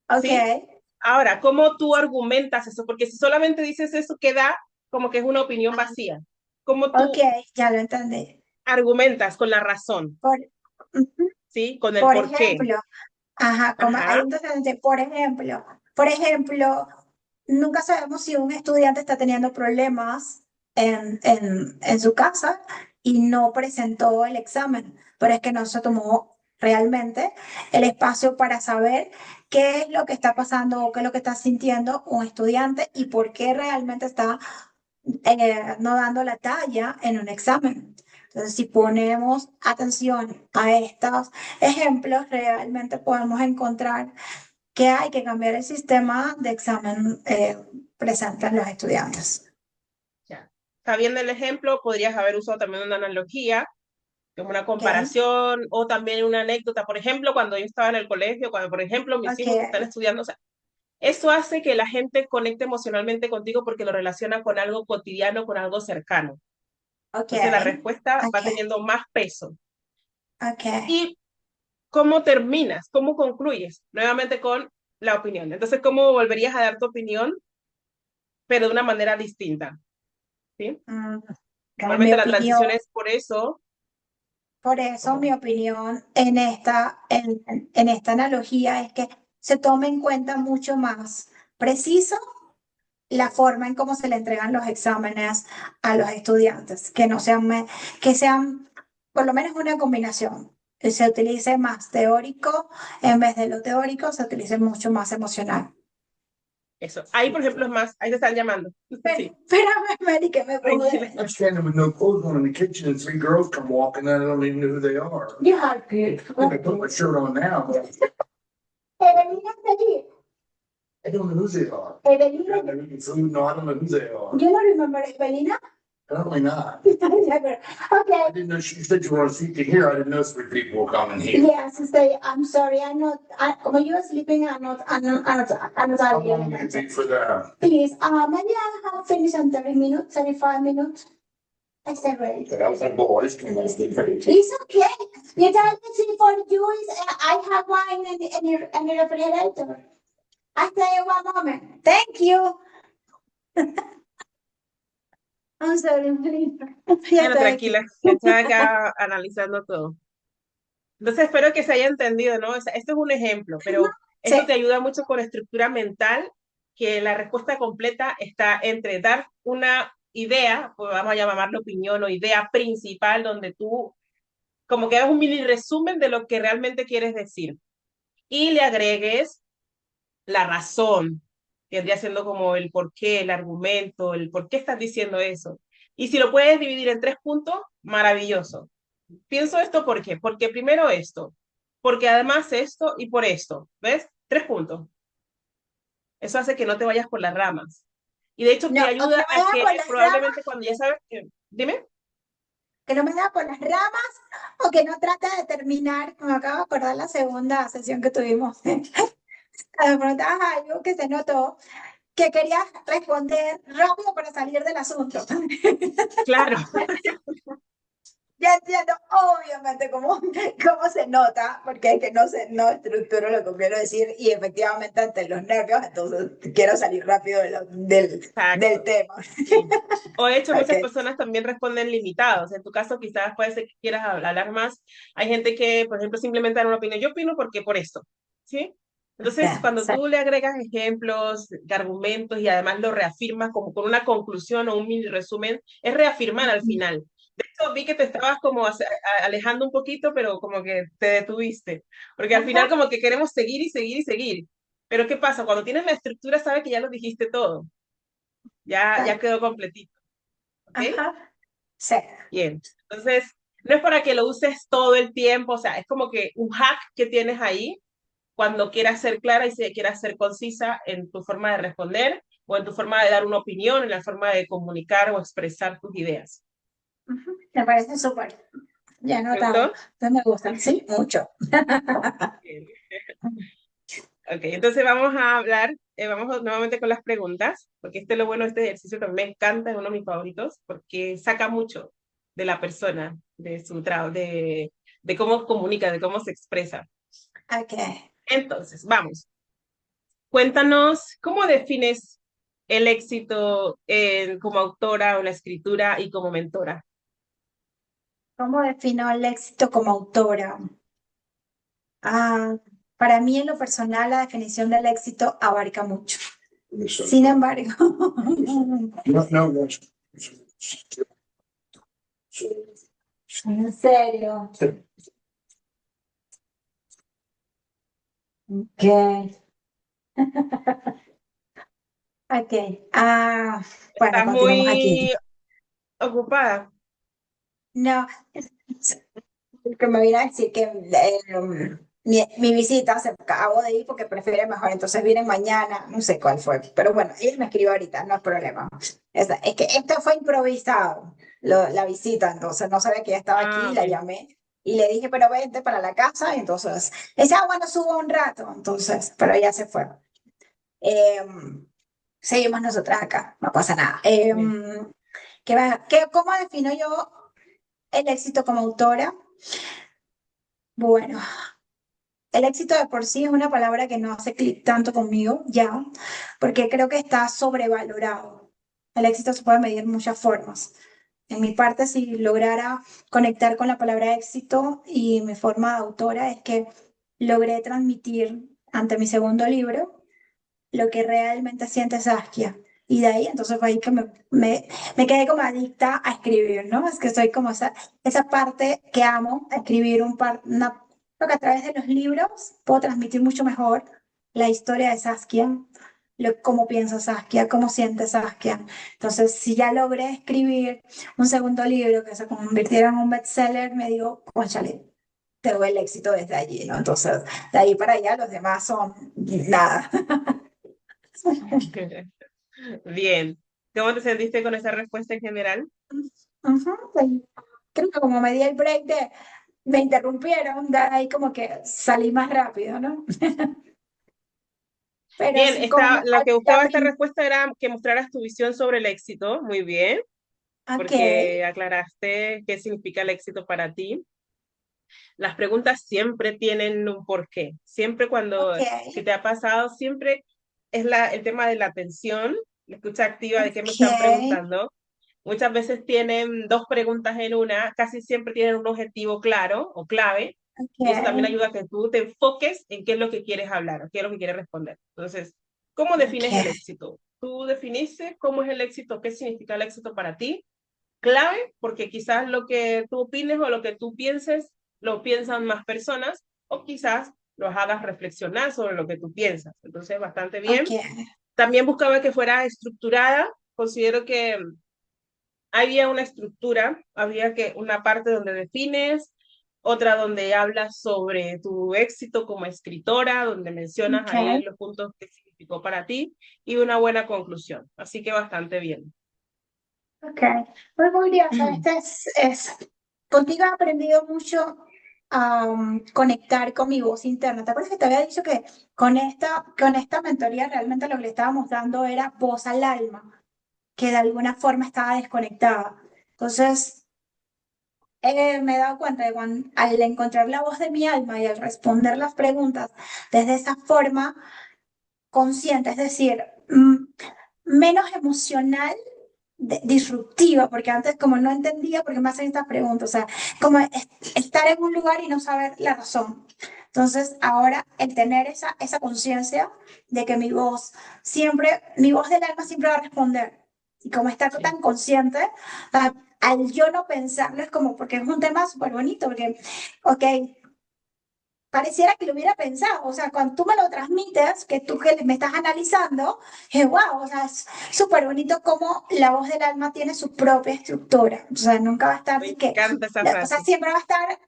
ok, ¿sí? Ahora, ¿cómo tú argumentas eso? Porque si solamente dices eso, queda como que es una opinión vacía. ¿Cómo ok, tú ya lo entendí. argumentas con la razón, Por, ujú, ¿sí? Con el por por qué. ejemplo, ajá, como ahí Ajá. entonces, por ejemplo, nunca sabemos si un estudiante está teniendo problemas en su casa y no presentó el examen, pero es que no se tomó realmente el espacio para saber qué es lo que está pasando o qué es lo que está sintiendo un estudiante y por qué realmente está no dando la talla en un examen. Entonces, si ponemos atención a estos ejemplos, realmente podemos encontrar que hay que cambiar el sistema de examen presente en los estudiantes. Ya. Sabiendo el ejemplo, podrías haber usado también una analogía, como una ¿Ok? comparación o también una anécdota. Por ejemplo, cuando yo estaba en el colegio, cuando, por ejemplo, mis Ok, hijos están estudiando, o sea, eso hace que la gente conecte emocionalmente contigo porque lo relaciona con algo cotidiano, con algo cercano. ok, Entonces la respuesta ok, va teniendo más peso. ok. ¿Y cómo terminas? ¿Cómo concluyes? Nuevamente con la opinión. Entonces, ¿cómo volverías a dar tu opinión, pero de una manera distinta? ¿Sí? Mm, mi Normalmente la opinión, transición es por eso. por eso mi Como, opinión en esta analogía es que se tome en cuenta mucho más preciso la forma en cómo se le entregan los exámenes a los estudiantes, que no sean, que sean por lo menos una combinación, que se utilice más teórico en vez de lo teórico, se utilice mucho más emocional. eso. Ahí, por ejemplo, es más, ahí te están llamando. Pero, Sí, espérame, Mary, que me pude. tranquila. I'm standing with no clothes on in the kitchen and three girls come walking in. I don't even know who they are. You have good. I put my shirt on now, but Evelina está allí. I don't know who they are. Evelina, They're eating food. No, I don't know who they are. you don't remember Evelina? Apparently not. Never. Okay. I didn't know she said you were on seat to hear. I didn't know three people were coming here. Yes, say, I'm sorry, I'm not, when you were sleeping, I'm not How telling long will you. it be for that? Please, maybe I have finished in 30 minutes, 35 minutes. I said, ready. That was like boys. It's okay. You tell me for you is, I have wine in the refrigerator. I tell you one moment. Thank you. I'm sorry, please. Ya Bueno, estoy aquí. tranquila, estoy acá analizando todo. Entonces espero que se haya entendido, ¿no? O sea, esto es un ejemplo, pero Sí. esto te ayuda mucho con estructura mental, que la respuesta completa está entre dar una idea, pues vamos a llamarlo opinión o idea principal, donde tú como que hagas un mini resumen de lo que realmente quieres decir y le agregues la razón, que vendría siendo como el por qué, el argumento, el por qué estás diciendo eso. Y si lo puedes dividir en 3 puntos, maravilloso. Pienso esto ¿por qué? Porque primero esto, porque además esto y por esto, ¿ves? 3 puntos. Eso hace que no te vayas por las ramas. Y de hecho No, te o que ayuda no me a da que por las ramas, probablemente cuando ya sabes que... Dime. que no me da por las ramas, o que no trata de terminar, me acabo de acordar la segunda sesión que tuvimos. Me preguntabas algo que se notó, que querías responder rápido para salir del asunto. Claro, Ya entiendo, obviamente, cómo se nota, porque es que no estructuro lo que quiero decir y efectivamente ante los nervios, entonces quiero salir rápido del exacto. tema. Sí. O de hecho, muchas Okay. personas también responden limitados. En tu caso, quizás puede ser que quieras hablar más. Hay gente que, por ejemplo, simplemente da una opinión. Yo opino porque por esto, ¿sí? Entonces, Ya, cuando sí. tú le agregas ejemplos, argumentos y además lo reafirmas como con una conclusión o un mini resumen, es reafirmar al final. De hecho, vi que te estabas como alejando un poquito, pero como que te detuviste. Porque al Ajá, final como que queremos seguir y seguir y seguir. Pero ¿qué pasa? Cuando tienes la estructura, sabes que ya lo dijiste todo. Ya quedó completito. ¿Ok? ajá, sí. Bien. Entonces, no es para que lo uses todo el tiempo, o sea, es como que un hack que tienes ahí cuando quieras ser clara y si quieras ser concisa en tu forma de responder o en tu forma de dar una opinión, en la forma de comunicar o expresar tus ideas. Ujú, me parece súper. Ya he ¿Te notado. gustó? Entonces me gustan, sí, mucho. Bien. Ok, entonces vamos a hablar, vamos nuevamente con las preguntas, porque este es lo bueno de este ejercicio que a mí me encanta, es uno de mis favoritos, porque saca mucho de la persona, de su trabajo, de cómo comunica, de cómo se expresa. Ok. Entonces, vamos. Cuéntanos, ¿cómo defines el éxito como autora o la escritura y como mentora? ¿Cómo defino el éxito como autora? Ah, para mí, en lo personal, la definición del éxito abarca mucho. Sin embargo, No, no, no. ¿En serio? Ok. Ok. Bueno, Estás continuamos aquí. muy ocupada. No, que me vine a decir que mi visita se acabó de ir porque prefiere mejor, entonces viene mañana, no sé cuál fue, pero bueno, ella me escribió ahorita, no es problema. Es que esto fue improvisado, la visita, entonces no sabía que ella estaba aquí, la Ok. llamé y le dije, pero vente para la casa, y entonces, ella, bueno, subo un rato, entonces, pero ella se fue. Eh, Seguimos nosotras acá, no pasa nada. Bien. ¿Cómo defino yo el éxito como autora? Bueno, el éxito de por sí es una palabra que no hace clic tanto conmigo ya, porque creo que está sobrevalorado. El éxito se puede medir de muchas formas. En mi parte, si lograra conectar con la palabra éxito y mi forma de autora, es que logré transmitir ante mi segundo libro lo que realmente siente Saskia. Y de ahí, entonces fue ahí que me quedé como adicta a escribir, ¿no? Es que soy como esa parte que amo, escribir creo que a través de los libros puedo transmitir mucho mejor la historia de Saskia, cómo piensa Saskia, cómo siente Saskia. Entonces, si ya logré escribir un segundo libro que se convirtiera en un bestseller, me digo, cónchale, tengo el éxito desde allí, ¿no? Entonces, de ahí para allá los demás son nada. Bien. ¿Cómo te sentiste con esa respuesta en general? Ujú, pues, creo que como me di el break me interrumpieron, de ahí como que salí más rápido, ¿no? Pero Bien, sí, como lo que la buscaba esta respuesta era que mostraras tu visión sobre el éxito. Muy bien, ok, porque aclaraste qué significa el éxito para ti. Las preguntas siempre tienen un porqué. Siempre ok, que te ha pasado, siempre es el tema de la atención, la escucha activa de qué me están ok, preguntando. Muchas veces tienen dos preguntas en una, casi siempre tienen un objetivo claro o clave, y eso también ok, ayuda a que tú te enfoques en qué es lo que quieres hablar o qué es lo que quieres responder. Entonces, ¿cómo defines el ok, éxito? Tú definiste cómo es el éxito, qué significa el éxito para ti, clave, porque quizás lo que tú opines o lo que tú pienses lo piensan más personas, o quizás los hagas reflexionar sobre lo que tú piensas. Entonces, bastante ok, bien. También buscaba que fuera estructurada. Considero que había una estructura, había que una parte donde defines, otra donde hablas sobre tu éxito como escritora, donde mencionas ahí ok, los puntos que significó para ti, y una buena conclusión. Así que bastante bien. ok. Muy bien, contigo he aprendido mucho a conectar con mi voz interna. ¿Te acuerdas que te había dicho que con esta mentoría realmente lo que le estábamos dando era voz al alma, que de alguna forma estaba desconectada? Entonces, me he dado cuenta de cuando, al encontrar la voz de mi alma y al responder las preguntas desde esa forma consciente, es decir, menos emocional, disruptiva, porque antes como no entendía por qué me hacen estas preguntas, o sea, como estar en un lugar y no saber la razón. Entonces, ahora el tener esa conciencia de que mi voz del alma siempre va a responder. Y como estar Sí, tan consciente, al yo no pensarlo es como, porque es un tema súper bonito, porque, ok, pareciera que lo hubiera pensado, o sea, cuando tú me lo transmites, que tú que me estás analizando, es wow, o sea, es súper bonito cómo la voz del alma tiene su propia estructura, o sea, nunca va a estar me de que, encanta esa o sea, frase. siempre va a estar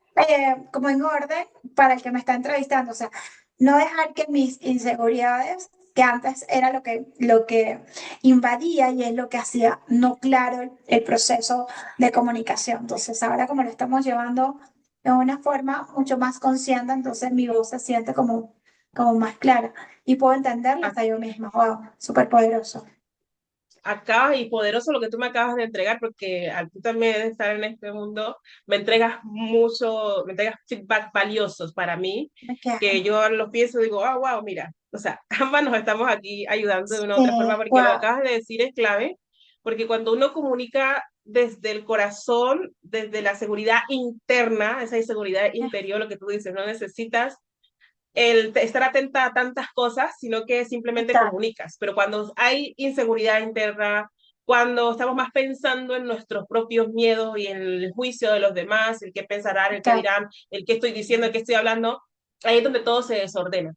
como en orden para el que me está entrevistando, o sea, no dejar que mis inseguridades, que antes era lo que invadía y es lo que hacía no claro el proceso de comunicación. Entonces, ahora como lo estamos llevando de una forma mucho más consciente, entonces mi voz se siente como más clara y puedo entenderla hasta yo misma. Wow, súper poderoso. Acabas y poderoso lo que tú me acabas de entregar, porque al tú también estar en este mundo, me entregas feedback valiosos para mí, Ok. que yo los pienso y digo, ah, wow, mira, o sea, ambas nos estamos aquí ayudando de una u otra forma, Sí, porque lo que wow. acabas de decir es clave, porque cuando uno comunica desde el corazón, desde la seguridad interna, esa inseguridad interior, lo que tú dices, no necesitas el estar atenta a tantas cosas, sino que simplemente Total. comunicas. Pero cuando hay inseguridad interna, cuando estamos más pensando en nuestros propios miedos y en el juicio de los demás, el qué pensarán, el qué Total, dirán, el qué estoy diciendo, el qué estoy hablando, ahí es donde todo se desordena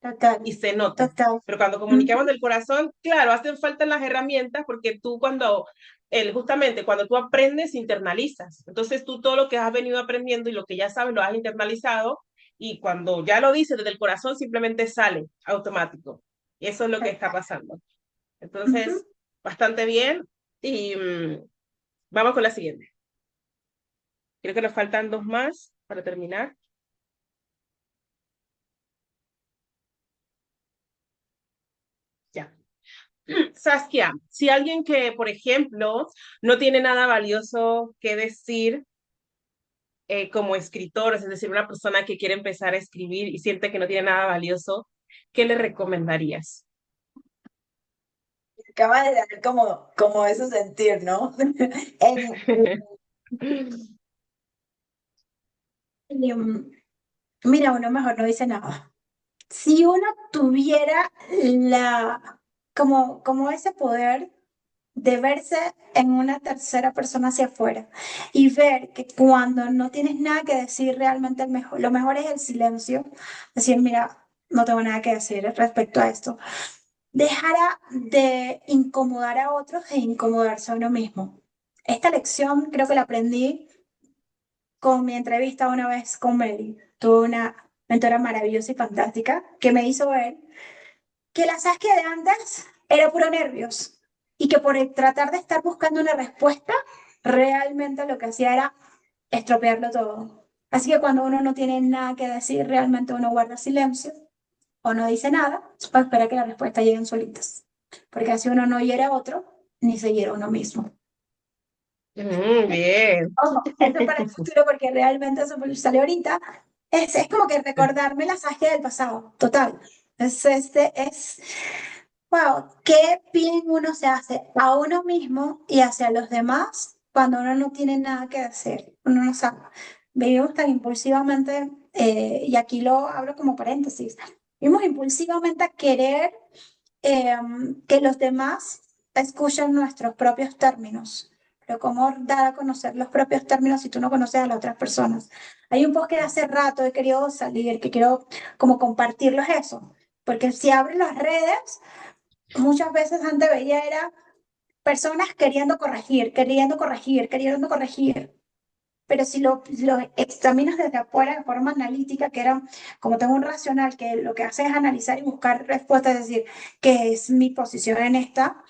total, y se nota. total. Pero cuando comunicamos Ujú. del corazón, claro, hacen falta las herramientas porque tú justamente cuando tú aprendes, internalizas. Entonces tú todo lo que has venido aprendiendo y lo que ya sabes lo has internalizado y cuando ya lo dices desde el corazón simplemente sale automático. Y eso es lo que está pasando. Ujú. Entonces, bastante bien. Y vamos con la siguiente. Creo que nos faltan dos más para terminar. Ya. Saskia, si alguien que, por ejemplo, no tiene nada valioso que decir como escritor, es decir, una persona que quiere empezar a escribir y siente que no tiene nada valioso, ¿qué le recomendarías? Acaba de dar como eso sentir, ¿no? Mira, uno mejor no dice nada. Si uno tuviera como ese poder de verse en una tercera persona hacia afuera y ver que cuando no tienes nada que decir, realmente lo mejor es el silencio, decir, mira, no tengo nada que decir respecto a esto, dejara de incomodar a otros e incomodarse a uno mismo. Esta lección creo que la aprendí con mi entrevista una vez con Mary. Tuve una mentora maravillosa y fantástica que me hizo ver que la Saskia de antes era puro nervios y que por tratar de estar buscando una respuesta, realmente lo que hacía era estropearlo todo. Así que cuando uno no tiene nada que decir, realmente uno guarda silencio o no dice nada para esperar que las respuestas lleguen solitas. Porque así uno no hiera a otro ni se hiera a uno mismo. Bien. Ojo, esto para el futuro, porque realmente eso salió ahorita. Es como que recordarme la Saskia del pasado, total. Wow, qué bien uno se hace a uno mismo y hacia los demás cuando uno no tiene nada que decir. Uno no sabe. Vivimos tan impulsivamente, y aquí lo abro como paréntesis, vivimos impulsivamente a querer eh, que los demás escuchen nuestros propios términos. Pero ¿cómo dar a conocer los propios términos si tú no conoces a las otras personas? Hay un post que hace rato he querido salir, que quiero como compartirlos eso. Porque si abres las redes, muchas veces antes veía era personas queriendo corregir, queriendo corregir, queriendo corregir. Pero si lo examinas desde afuera de forma analítica, que era como tengo un racional que lo que hace es analizar y buscar respuestas, es decir, ¿qué es mi posición en esta?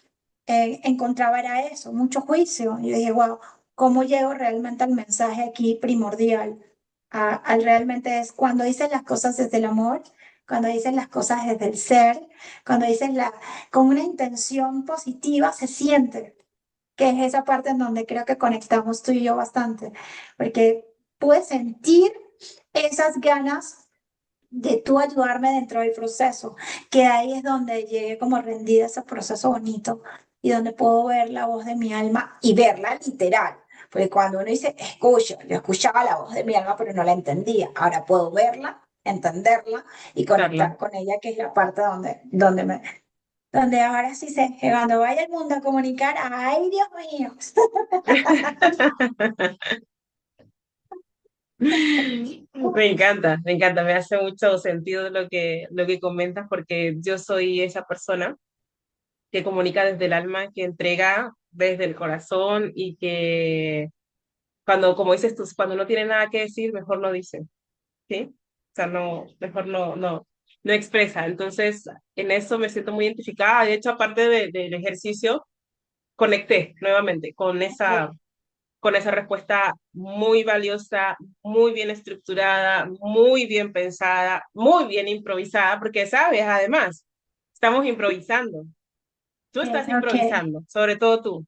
Encontraba era eso, mucho juicio. Y yo dije, wow, ¿cómo llego realmente al mensaje aquí primordial? Al realmente es cuando dices las cosas desde el amor, cuando dices las cosas desde el ser, cuando dices con una intención positiva, se siente que es esa parte en donde creo que conectamos tú y yo bastante, porque pude sentir esas ganas de tú ayudarme dentro del proceso, que ahí es donde llegué como rendida a ese proceso bonito y donde puedo ver la voz de mi alma y verla literal. Porque cuando uno dice, escucho, yo escuchaba la voz de mi alma, pero no la entendía. Ahora puedo verla, entenderla y Carla. conectar con ella, que es la parte donde ahora sí sé que cuando vaya el mundo a comunicar, ay Dios mío. Me encanta, me hace mucho sentido lo que comentas porque yo soy esa persona que comunica desde el alma, que entrega desde el corazón y que cuando, como dices tú, cuando no tiene nada que decir, mejor no dice, ¿sí? O sea, no, mejor no expresa. Entonces, en eso me siento muy identificada. De hecho, aparte del ejercicio, conecté nuevamente con esa respuesta muy valiosa, muy bien estructurada, muy bien pensada, muy bien improvisada, porque sabes, además, estamos improvisando. Tú estás Ok. improvisando, sobre todo tú,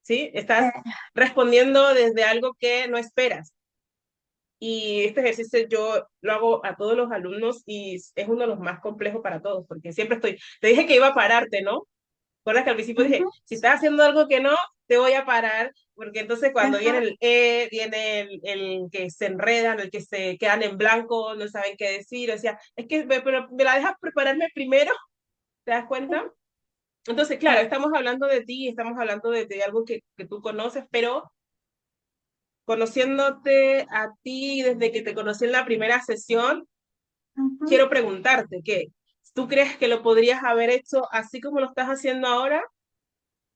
¿sí? Estás Eh, respondiendo desde algo que no esperas. Y este ejercicio yo lo hago a todos los alumnos y es uno de los más complejos para todos, porque siempre te dije que iba a pararte, ¿no? Recuerdas que al principio dije, ujú, si estás haciendo algo que no, te voy a parar, porque entonces cuando viene ajá, el viene el que se enredan, el que se quedan en blanco, no saben qué decir, o sea, es que pero me la dejas prepararme primero, ¿te das cuenta? Entonces, claro, estamos hablando de ti, estamos hablando de algo que tú conoces, pero conociéndote a ti desde que te conocí en la primera sesión, Ujú. quiero preguntarte que, ¿tú crees que lo podrías haber hecho así como lo estás haciendo ahora?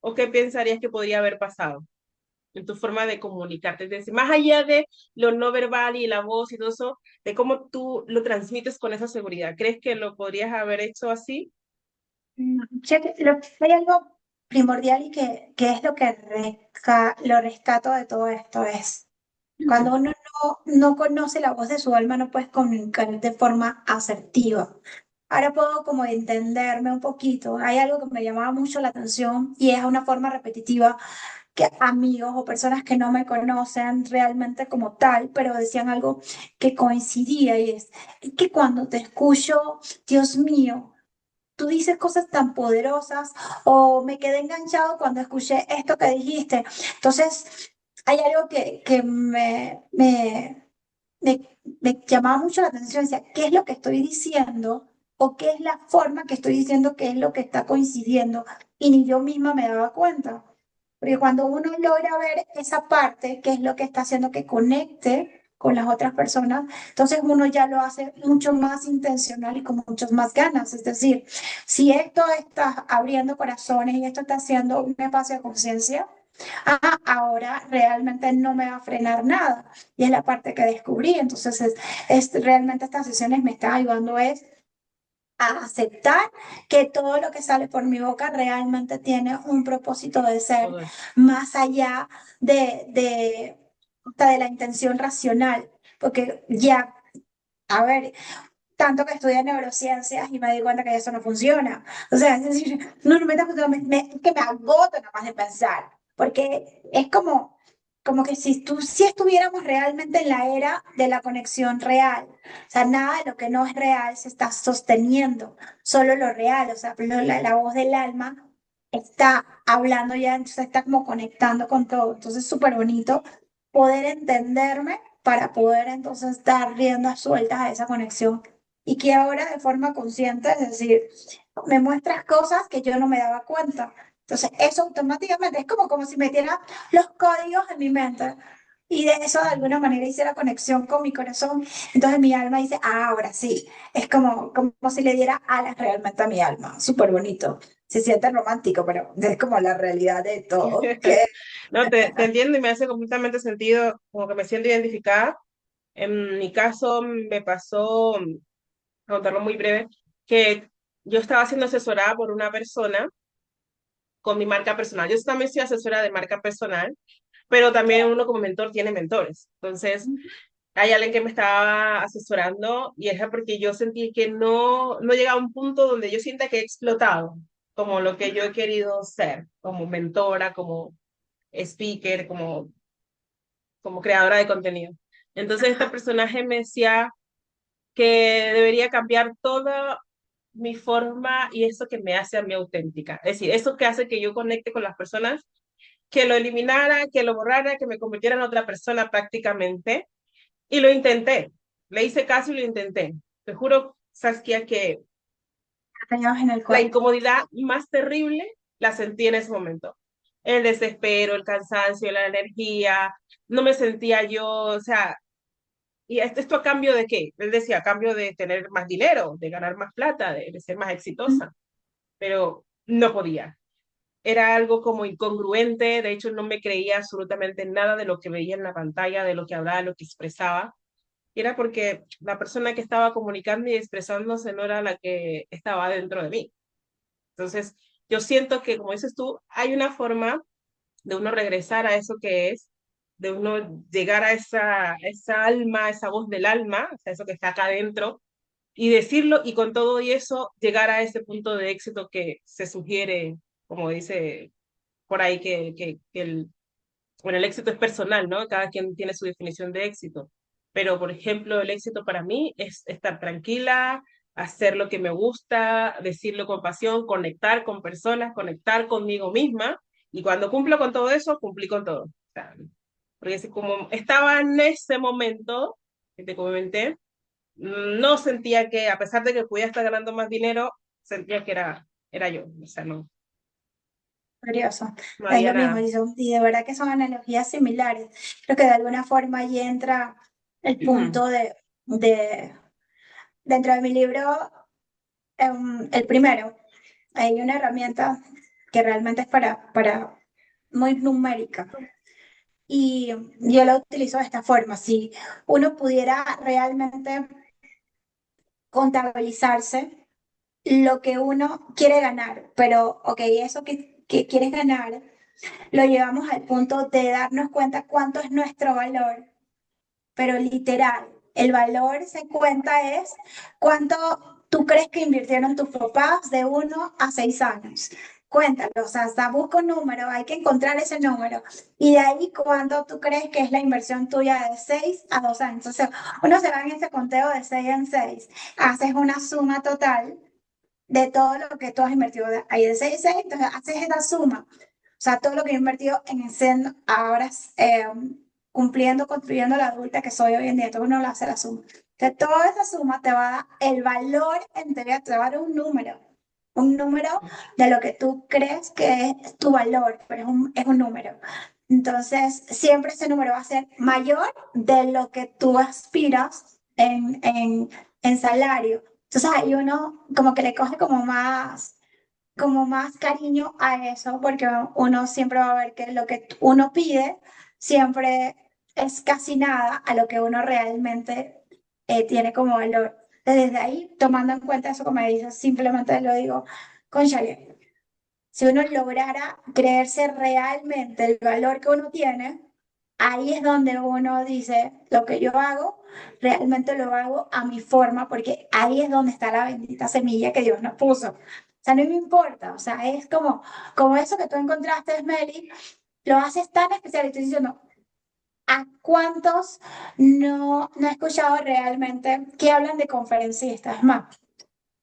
¿O qué pensarías que podría haber pasado en tu forma de comunicarte? Es decir, más allá de lo no verbal y la voz y todo eso, de cómo tú lo transmites con esa seguridad. ¿Crees que lo podrías haber hecho así? Hay algo primordial y que es lo que lo rescato de todo esto es, cuando uno no conoce la voz de su alma, no puedes comunicar de forma asertiva. Ahora puedo como entenderme un poquito. Hay algo que me llamaba mucho la atención y es una forma repetitiva que amigos o personas que no me conocen realmente como tal, pero decían algo que coincidía y es que cuando te escucho, Dios mío, tú dices cosas tan poderosas o me quedé enganchado cuando escuché esto que dijiste. Entonces, hay algo que me llamaba mucho la atención, decía, ¿qué es lo que estoy diciendo? ¿O qué es la forma que estoy diciendo que es lo que está coincidiendo? Y ni yo misma me daba cuenta. Porque cuando uno logra ver esa parte, que es lo que está haciendo que conecte con las otras personas, entonces uno ya lo hace mucho más intencional y con muchas más ganas. Es decir, si esto está abriendo corazones y esto está haciendo un espacio de conciencia, ahora realmente no me va a frenar nada. Y es la parte que descubrí. Entonces, realmente estas sesiones me están ayudando es a aceptar que todo lo que sale por mi boca realmente tiene un propósito de ser Todo eso. más allá hasta de la intención racional. Porque ya, a ver, tanto que estudié neurociencias y me di cuenta que eso no funciona. O sea, es decir, no, no me está funcionando, que me agoto nada más de pensar, porque es como que si si estuviéramos realmente en la era de la conexión real, o sea, nada de lo que no es real se está sosteniendo, solo lo real, o sea, la voz del alma está hablando ya, entonces está como conectando con todo, entonces es súper bonito poder entenderme para poder entonces dar riendas sueltas a esa conexión y que ahora de forma consciente, es decir, me muestras cosas que yo no me daba cuenta. Entonces, eso automáticamente es como si metiera los códigos en mi mente y de eso de alguna manera hice la conexión con mi corazón. Entonces mi alma dice, ahora sí, es como si le diera alas realmente a mi alma. Súper bonito. Se siente romántico, pero es como la realidad de todo. No, te entiendo y me hace completamente sentido, como que me siento identificada. En mi caso me pasó, a contarlo muy breve, que yo estaba siendo asesorada por una persona con mi marca personal. Yo también soy asesora de marca personal, pero también uno como mentor tiene mentores. Entonces, hay alguien que me estaba asesorando y es porque yo sentí que no llegaba a un punto donde yo sienta que he explotado como lo que yo he querido ser, como mentora, como speaker, como creadora de contenido. Entonces, este personaje me decía que debería cambiar toda mi forma y eso que me hace a mí auténtica. Es decir, eso que hace que yo conecte con las personas, que lo eliminara, que lo borrara, que me convirtiera en otra persona prácticamente. Y lo intenté. Le hice caso y lo intenté. Te juro, Saskia, que Teníamos en el la cuerpo. incomodidad más terrible la sentí en ese momento. El desespero, el cansancio, la energía, no me sentía yo, o sea, ¿y esto a cambio de qué? Él decía, a cambio de tener más dinero, de ganar más plata, de ser más exitosa, pero no podía. Era algo como incongruente, de hecho no me creía absolutamente nada de lo que veía en la pantalla, de lo que hablaba, de lo que expresaba. Y era porque la persona que estaba comunicando y expresándose no era la que estaba dentro de mí. Entonces, yo siento que, como dices tú, hay una forma de uno regresar a eso que es, de uno llegar a esa alma, esa voz del alma, o sea, eso que está acá adentro, y decirlo y con todo y eso llegar a ese punto de éxito que se sugiere, como dice por ahí, que bueno, el éxito es personal, ¿no? Cada quien tiene su definición de éxito. Pero, por ejemplo, el éxito para mí es estar tranquila, hacer lo que me gusta, decirlo con pasión, conectar con personas, conectar conmigo misma. Y cuando cumplo con todo eso, cumplí con todo. O sea, porque como estaba en ese momento que te comenté, no sentía que, a pesar de que podía estar ganando más dinero, sentía que era yo. O sea, no. curioso. No Es había lo mismo, nada. y de verdad que son analogías similares. Creo que de alguna forma ahí entra el punto de dentro de mi libro, el primero, hay una herramienta que realmente es para muy numérica. Y yo la utilizo de esta forma. Si uno pudiera realmente contabilizarse lo que uno quiere ganar, pero, ok, eso que quieres ganar, lo llevamos al punto de darnos cuenta cuánto es nuestro valor, pero literal, el valor se cuenta es cuánto tú crees que invirtieron tus papás de 1 a 6 años. Cuéntalo, o sea, hasta busca un número, hay que encontrar ese número. Y de ahí cuánto tú crees que es la inversión tuya de 6 a 2 años. O sea, uno se va en ese conteo de 6 en 6, haces una suma total de todo lo que tú has invertido ahí de 6 en 6, entonces haces esa suma. O sea, todo lo que he invertido en ese, ahora cumpliendo, construyendo la adulta que soy hoy en día, entonces uno lo hace la suma. Entonces, toda esa suma te va a dar el valor en teoría, te va a dar un número de lo que tú crees que es tu valor, pero es un número. Entonces, siempre ese número va a ser mayor de lo que tú aspiras en salario. Entonces, ahí uno como que le coge como más cariño a eso, porque uno siempre va a ver que lo que uno pide siempre es casi nada a lo que uno realmente tiene como valor. Desde ahí, tomando en cuenta eso que me dices, simplemente lo digo, cónchale, si uno lograra creerse realmente el valor que uno tiene, ahí es donde uno dice, lo que yo hago, realmente lo hago a mi forma, porque ahí es donde está la bendita semilla que Dios nos puso. O sea, no me importa, o sea, es como eso que tú encontraste, Meli, lo haces tan especial y estoy diciendo, ¿a cuántos no he escuchado realmente que hablan de conferencistas? Es más,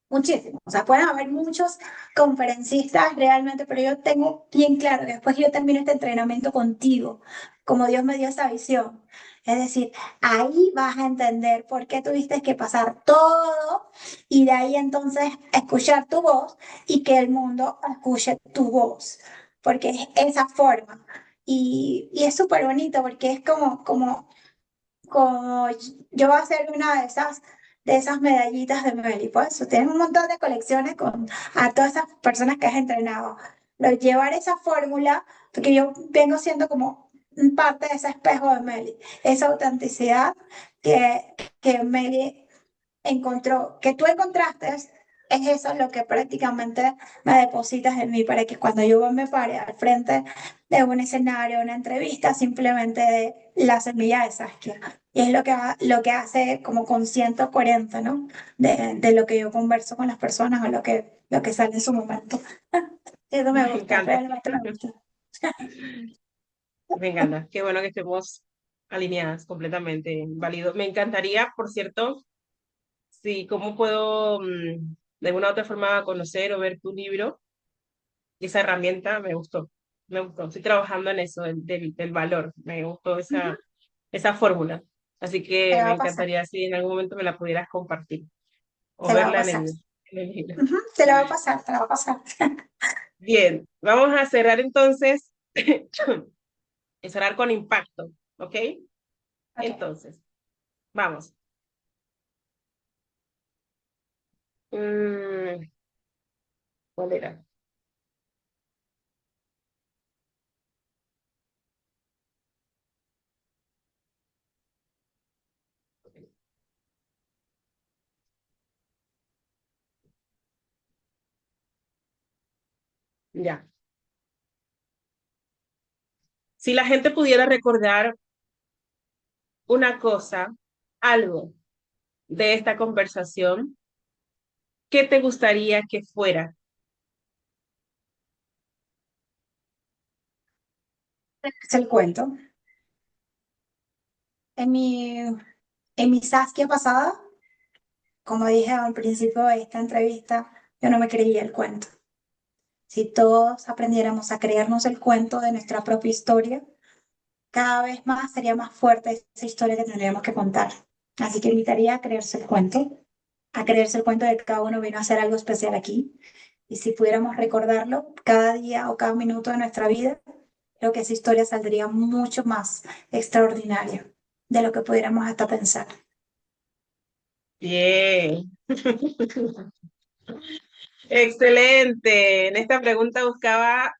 muchísimos. O sea, pueden haber muchos conferencistas realmente, pero yo tengo bien claro que después que yo termino este entrenamiento contigo, como Dios me dio esa visión. Es decir, ahí vas a entender por qué tuviste que pasar todo y de ahí entonces escuchar tu voz y que el mundo escuche tu voz, porque es esa forma. Y es súper bonito porque es como yo voy a hacer una de esas medallitas de Meli, pues tienes un montón de colecciones con a todas esas personas que has entrenado. Llevar esa fórmula, porque yo vengo siendo como parte de ese espejo de Meli, esa autenticidad que Meli encontró, que tú encontraste, es eso lo que prácticamente me depositas en mí para que cuando yo me pare al frente de un escenario, una entrevista, simplemente de la semilla de Saskia. Y es lo que hace como con 140, ¿no? De lo que yo converso con las personas o lo que sale en su momento. Eso me Me gusta, encanta, realmente me gusta. me encanta. Qué bueno que estemos alineadas completamente. Válido. Me encantaría, por cierto, sí, cómo puedo de alguna u otra forma conocer o ver tu libro. Esa herramienta me gustó, me gustó. Estoy trabajando en eso, del valor. Me gustó Ujú. esa fórmula. Así Se que le va me a pasar, encantaría si en algún momento me la pudieras compartir o se le va a verla pasar. en el libro. Ujú, se le va a pasar, se le va a pasar. Bien, vamos a cerrar entonces, cerrar con impacto, ¿ok? Ok. Entonces, vamos. Mm, ¿Cuál era? Ya. Si la gente pudiera recordar una cosa, algo de esta conversación, ¿qué te gustaría que fuera? Es el cuento. En mi Saskia pasada, como dije al principio de esta entrevista, yo no me creía el cuento. Si todos aprendiéramos a creernos el cuento de nuestra propia historia, cada vez más sería más fuerte esa historia que tendríamos que contar. Así que invitaría a creerse el cuento de que cada uno vino a hacer algo especial aquí Y si pudiéramos recordarlo cada día o cada minuto de nuestra vida, creo que esa historia saldría mucho más extraordinaria de lo que pudiéramos hasta pensar. Bien. Excelente. En esta pregunta buscaba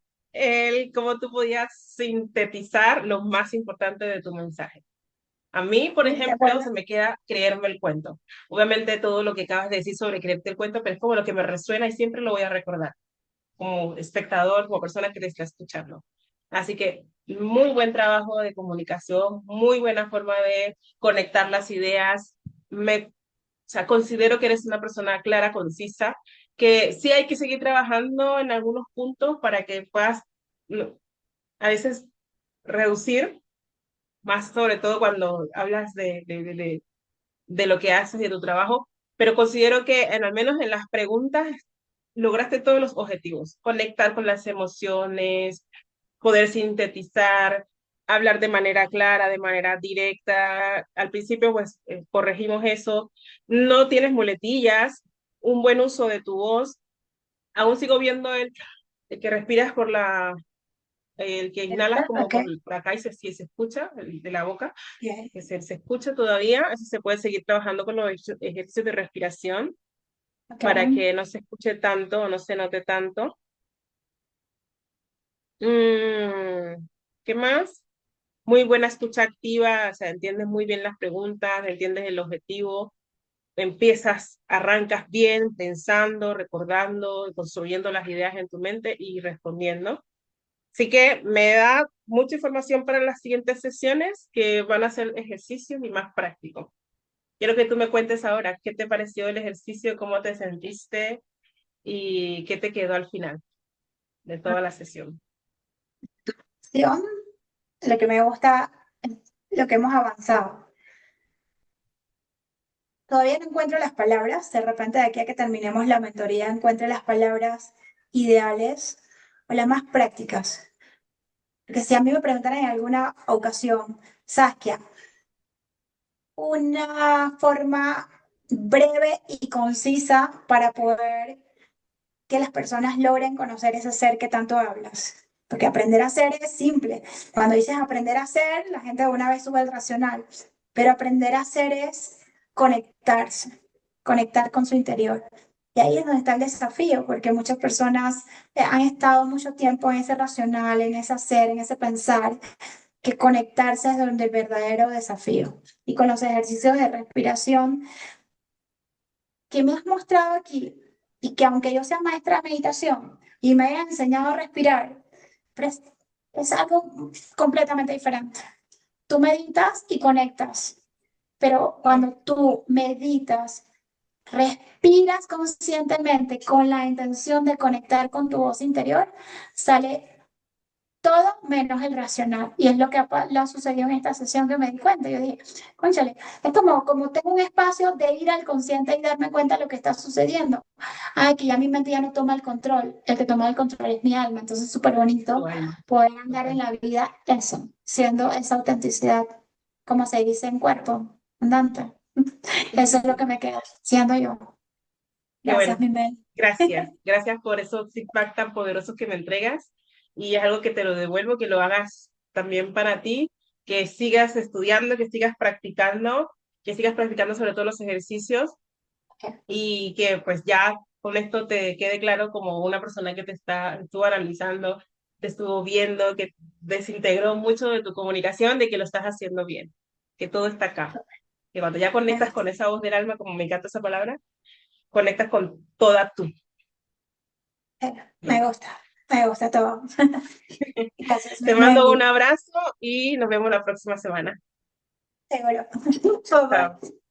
cómo tú podías sintetizar lo más importante de tu mensaje. A mí, por ¿De ejemplo, acuerdo? se me queda creerme el cuento. Obviamente todo lo que acabas de decir sobre creerte el cuento, pero es como lo que me resuena y siempre lo voy a recordar como espectador, como persona que te está escuchando. Así que muy buen trabajo de comunicación, muy buena forma de conectar las ideas. O sea, considero que eres una persona clara, concisa, que sí hay que seguir trabajando en algunos puntos para que puedas a veces reducir, más sobre todo cuando hablas de lo que haces y de tu trabajo, pero considero que al menos en las preguntas lograste todos los objetivos, conectar con las emociones, poder sintetizar, hablar de manera clara, de manera directa. Al principio, pues, corregimos eso. No tienes muletillas, un buen uso de tu voz. Aún sigo viendo el que respiras el que inhalas como Ok, por acá y se escucha, el de la boca, ok, que se escucha todavía. Eso se puede seguir trabajando con los ejercicios de respiración ok. para que no se escuche tanto o no se note tanto. Mm, ¿Qué más? Muy buena escucha activa, o sea, entiendes muy bien las preguntas, entiendes el objetivo, arrancas bien pensando, recordando, construyendo las ideas en tu mente y respondiendo. Así que me da mucha información para las siguientes sesiones que van a ser ejercicios y más prácticos. Quiero que tú me cuentes ahora qué te pareció el ejercicio, cómo te sentiste y qué te quedó al final de toda la sesión. Acción, lo que me gusta, lo que hemos avanzado. Todavía no encuentro las palabras, de repente de aquí a que terminemos la mentoría encuentre las palabras ideales o las más prácticas. Porque si a mí me preguntan en alguna ocasión, Saskia, una forma breve y concisa para poder que las personas logren conocer ese ser que tanto hablas. Porque aprender a hacer es simple. Cuando dices aprender a hacer, la gente de una vez sube el racional. Pero aprender a hacer es conectarse, conectar con su interior. Y ahí es donde está el desafío, porque muchas personas han estado mucho tiempo en ese racional, en ese hacer, en ese pensar, que conectarse es donde el verdadero desafío. Y con los ejercicios de respiración que me has mostrado aquí, y que aunque yo sea maestra de meditación y me hayas enseñado a respirar, pero es algo completamente diferente. Tú meditas y conectas, pero cuando tú meditas, respiras conscientemente con la intención de conectar con tu voz interior, sale todo menos el racional. Y es lo que ha sucedido en esta sesión que me di cuenta. Yo dije, cónchale, es como tengo un espacio de ir al consciente y darme cuenta de lo que está sucediendo. Ah, que ya mi mente ya no toma el control. El que toma el control es mi alma. Entonces es súper bonito Tu alma. poder andar en la vida eso, siendo esa autenticidad, como se dice en cuerpo, andante. Eso es lo que me queda, siendo yo. Qué Gracias, bueno. mi Mel. Gracias por esos feedback tan poderosos que me entregas y es algo que te lo devuelvo, que lo hagas también para ti, que sigas estudiando, que sigas practicando sobre todo los ejercicios y que pues ya con esto te quede claro como una persona que estuvo analizando, te estuvo viendo, que desintegró mucho de tu comunicación, de que lo estás haciendo bien, que todo está acá. Que cuando ya Me conectas gusta, con esa voz del alma, como me encanta esa palabra, conectas con toda tú. me gusta, me gusta todo. Gracias, Te mi mando un Mel. abrazo y nos vemos la próxima semana. Seguro. Bye Chao. bye.